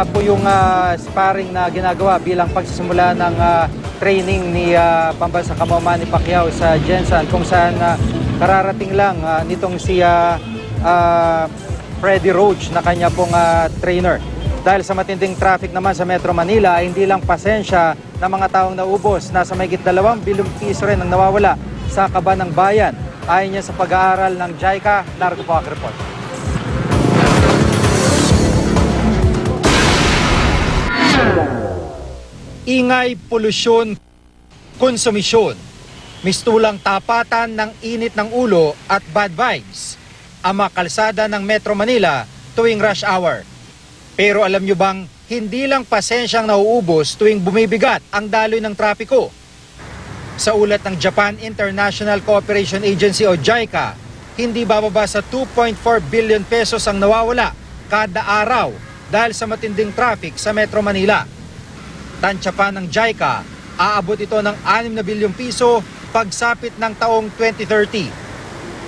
po yung sparring na ginagawa bilang pagsisimula ng training ni pambansang kamao Manny Pacquiao sa Jensan, kung saan kararating lang nitong si Freddy Roach na kanya pong trainer. Dahil sa matinding traffic naman sa Metro Manila ay hindi lang pasensya ng mga taong naubos. Nasa mahigit 2 bilyong piso rin ang nawawala sa kaban ng bayan. Ayon niya sa pag-aaral ng JICA. Narito po ang report. Ingay, polusyon, konsumisyon, mistulang tapatan ng init ng ulo at bad vibes ang mga kalsada ng Metro Manila tuwing rush hour. Pero alam nyo bang hindi lang pasensyang nauubos tuwing bumibigat ang daloy ng trapiko? Sa ulat ng Japan International Cooperation Agency o JICA, hindi bababa sa 2.4 billion pesos ang nawawala kada araw dahil sa matinding traffic sa Metro Manila. Tansya pa ng JICA, aabot ito ng 6 na bilyong piso pagsapit ng taong 2030.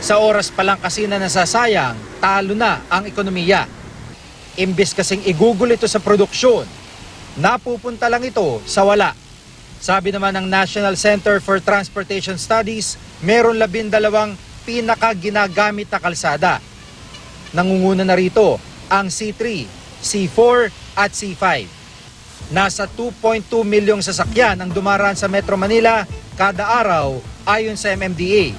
Sa oras pa lang kasi na nasasayang, talo na ang ekonomiya. Imbes kasing igugol ito sa produksyon, napupunta lang ito sa wala. Sabi naman ng National Center for Transportation Studies, meron 12 pinaka-ginagamit na kalsada. Nangunguna na rito ang C3, C4 at C5. Nasa 2.2 milyong sasakyan ang dumaraan sa Metro Manila kada araw ayon sa MMDA.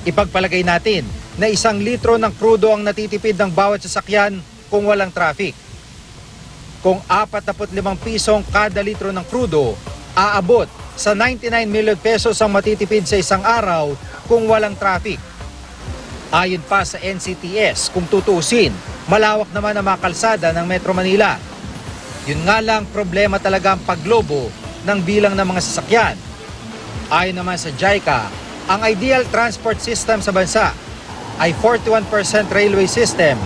Ipagpalagay natin na 1 litro ng krudo ang natitipid ng bawat sasakyan kung walang traffic. Kung 45 pisong kada litro ng krudo, aabot sa 99 million pesos ang matitipid sa isang araw kung walang traffic. Ayon pa sa NCTS, kung tutuusin, malawak naman ang mga kalsada ng Metro Manila. Yun nga lang, problema talaga ang paglobo ng bilang ng mga sasakyan. Ayon naman sa JICA, ang ideal transport system sa bansa ay 41% railway system,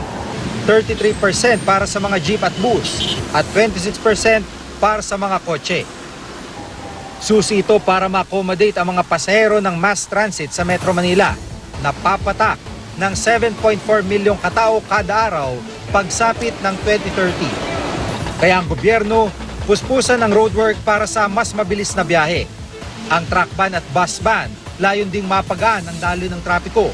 33% para sa mga jeep at bus, at 26% para sa mga kotse. Susi ito para ma-accommodate ang mga pasahero ng mass transit sa Metro Manila na papatak ng 7.4 milyong katao kada araw pagsapit ng 2030. Kaya ang gobyerno, puspusan ng roadwork para sa mas mabilis na biyahe. Ang truck ban at bus ban, layon ding mapagaan ang daloy ng trapiko.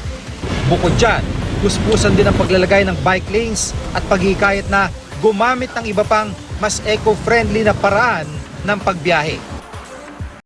Bukod dyan, puspusan din ang paglalagay ng bike lanes at paghihikayat na gumamit ng iba pang mas eco-friendly na paraan ng pagbiyahe.